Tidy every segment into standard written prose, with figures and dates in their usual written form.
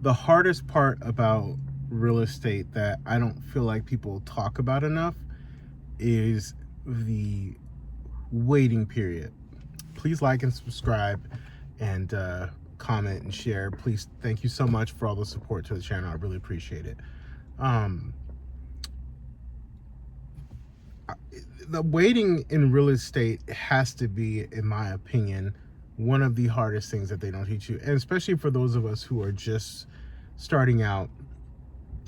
the hardest part about real estate that I don't feel like people talk about enough is the waiting period. Please like and subscribe and comment and share. Please, thank you so much for all the support to the channel. I really appreciate it. Um, the waiting in real estate has to be, in my opinion, one of the hardest things that they don't teach you, and especially for those of us who are just starting out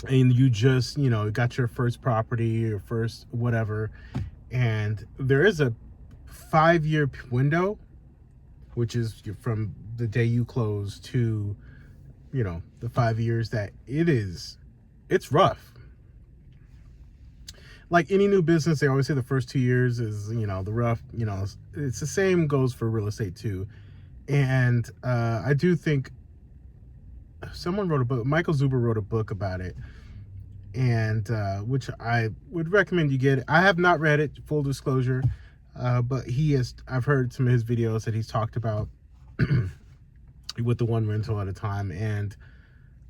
and you just, got your first property, your first whatever, and there is a 5-year window, which is from the day you close to, the 5 years that it's rough. Like any new business, they always say the first 2 years is, the rough, it's the same goes for real estate too. And I do think someone wrote a book, Michael Zuber wrote a book about it, and which I would recommend you get. I have not read it, full disclosure, but I've heard some of his videos that he's talked about with the one rental at a time, and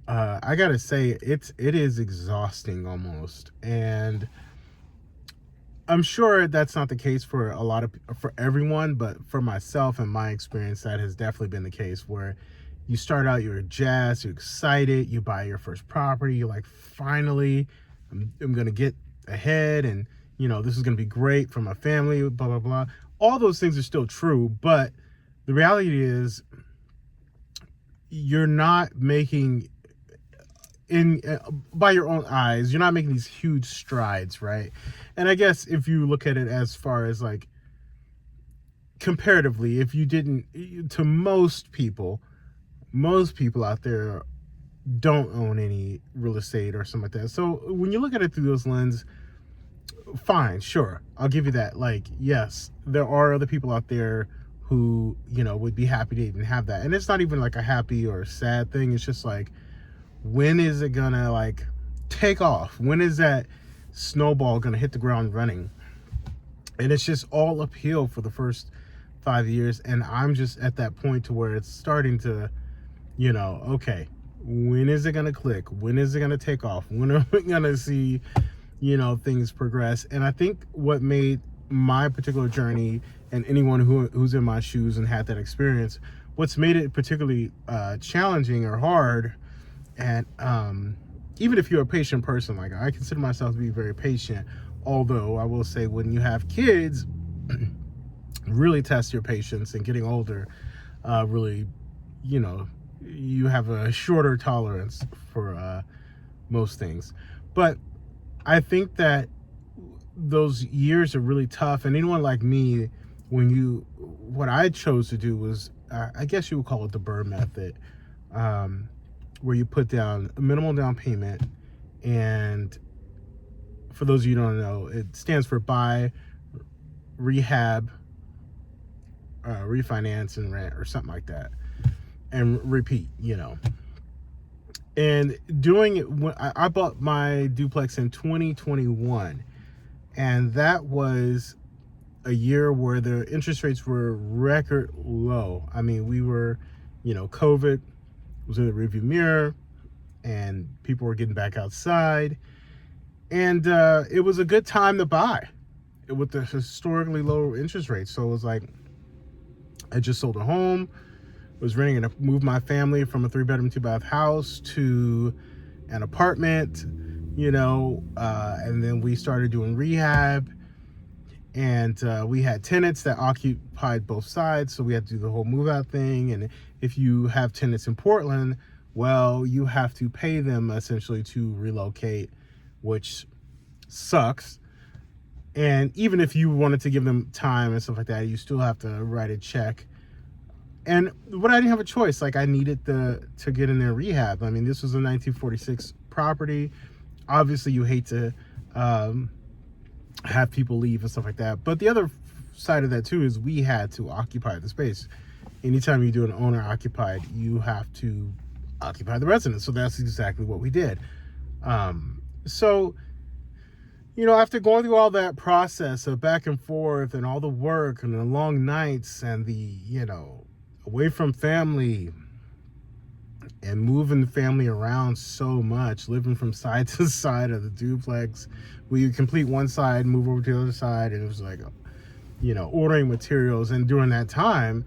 I gotta say it is exhausting almost. And I'm sure that's not the case for for everyone, but for myself and my experience, that has definitely been the case, where you start out, you're jazzed, you're excited, you buy your first property, you're like, finally, I'm gonna get ahead, and this is gonna be great for my family, blah blah blah. All those things are still true, but the reality is you're not making, by your own eyes, you're not making these huge strides, right? And I guess if you look at it as far as like comparatively, if you didn't, to most people out there don't own any real estate or something like that. So when you look at it through those lens, fine, sure, I'll give you that. Like, yes, there are other people out there who, would be happy to even have that. And it's not even like a happy or sad thing. It's just like, when is it gonna like take off? When is that snowball gonna hit the ground running? And it's just all uphill for the first 5 years. And I'm just at that point to where it's starting to, okay, when is it gonna click? When is it gonna take off? When are we gonna see, things progress? And I think what made my particular journey, and anyone who's in my shoes and had that experience, what's made it particularly challenging or hard, and even if you're a patient person, like I consider myself to be very patient, although I will say when you have kids, really test your patience, and getting older, really, you have a shorter tolerance for most things. But I think that those years are really tough, and anyone like me, what I chose to do was, I guess you would call it the BRRRR method, where you put down a minimal down payment. And for those of you who don't know, it stands for buy, rehab, refinance, and rent, or something like that, and repeat, And doing it, when I bought my duplex in 2021, and that was a year where the interest rates were record low. I mean, we were, COVID was in the rearview mirror, and people were getting back outside, and it was a good time to buy with the historically low interest rates. So it was like, I just sold a home, was renting and moved my family from a 3-bedroom 2-bath house to an apartment, and then we started doing rehab, and we had tenants that occupied both sides, so we had to do the whole move out thing. And if you have tenants in Portland, well, you have to pay them essentially to relocate, which sucks. And even if you wanted to give them time and stuff like that, you still have to write a check. And I didn't have a choice. Like, I needed to get in their rehab. I mean, this was a 1946 property. Obviously, you hate to have people leave and stuff like that. But the other side of that too is we had to occupy the space. Anytime you do an owner occupied, you have to occupy the residence. So that's exactly what we did. So, after going through all that process of back and forth and all the work and the long nights and the, away from family, and moving the family around so much, living from side to side of the duplex. We complete one side, move over to the other side, and it was like, ordering materials. And during that time,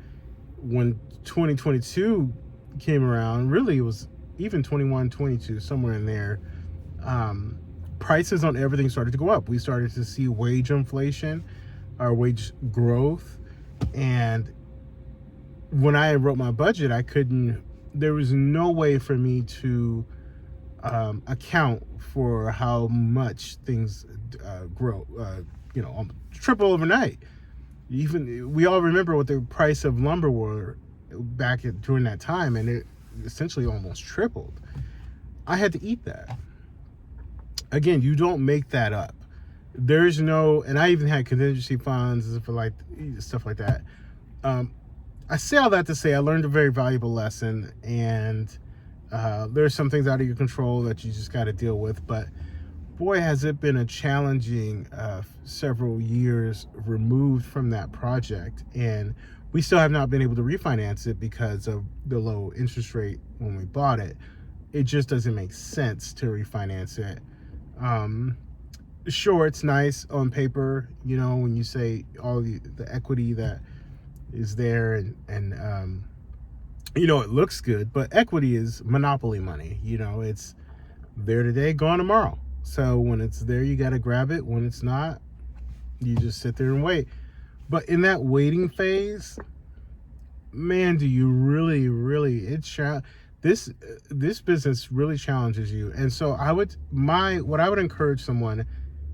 when 2022 came around, really it was even 21, 22, somewhere in there, prices on everything started to go up. We started to see wage inflation, our wage growth. And when I wrote my budget, there was no way for me to account for how much things grow, triple overnight. Even we all remember what the price of lumber were during that time, and it essentially almost tripled. I had to eat that. Again, you don't make that up. There's no, and I even had contingency funds for like stuff like that. I say all that to say I learned a very valuable lesson, and there's some things out of your control that you just got to deal with. But boy, has it been a challenging several years removed from that project, and we still have not been able to refinance it because of the low interest rate when we bought it. It just doesn't make sense to refinance it. Sure, it's nice on paper, when you say all the equity that is there, and it looks good, but equity is monopoly money. It's there today, gone tomorrow. So when it's there, you got to grab it. When it's not, you just sit there and wait. But in that waiting phase, man, do you really this business really challenges you. And so what I would encourage someone,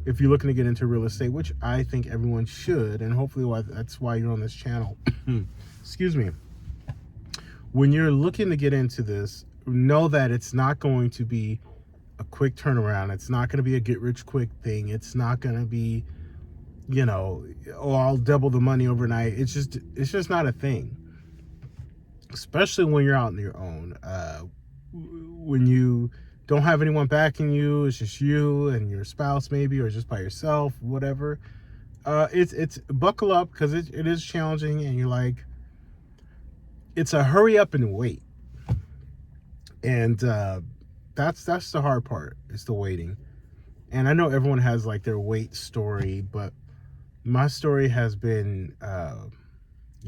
if you're looking to get into real estate, which I think everyone should, and hopefully that's why you're on this channel. Excuse me. When you're looking to get into this, know that it's not going to be a quick turnaround. It's not going to be a get rich quick thing. It's not going to be, I'll double the money overnight. It's just not a thing. Especially when you're out on your own. When you don't have anyone backing you, it's just you and your spouse maybe, or just by yourself, whatever. It's buckle up, because it is challenging, and you're like, it's a hurry up and wait. And that's the hard part, is the waiting. And I know everyone has like their wait story, but my story has been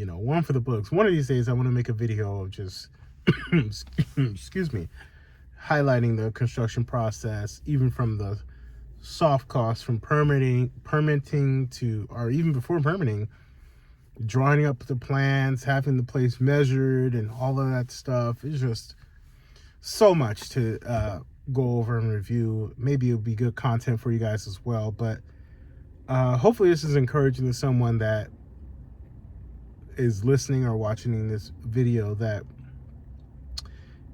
one for the books. One of these days I want to make a video of just excuse me, highlighting the construction process, even from the soft costs, from permitting to, or even before permitting, drawing up the plans, having the place measured, and all of that stuff. It's just so much to go over and review. Maybe it'll be good content for you guys as well, but hopefully this is encouraging to someone that is listening or watching this video, that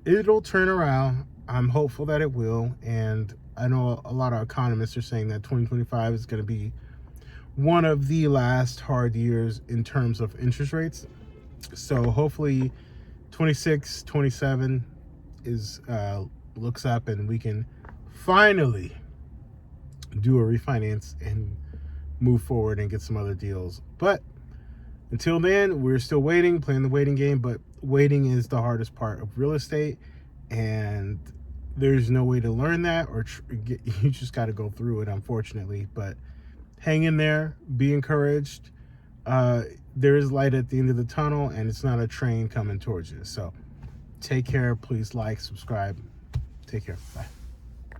it'll turn around. I'm hopeful that it will, and I know a lot of economists are saying that 2025 is going to be one of the last hard years in terms of interest rates. So hopefully 26, 27 is looks up, and we can finally do a refinance and move forward and get some other deals. But until then, we're still waiting, playing the waiting game. But waiting is the hardest part of real estate, and there's no way to learn that, or you just got to go through it, unfortunately. But hang in there, be encouraged. There is light at the end of the tunnel, and it's not a train coming towards you. So take care. Please like, subscribe. Take care. Bye.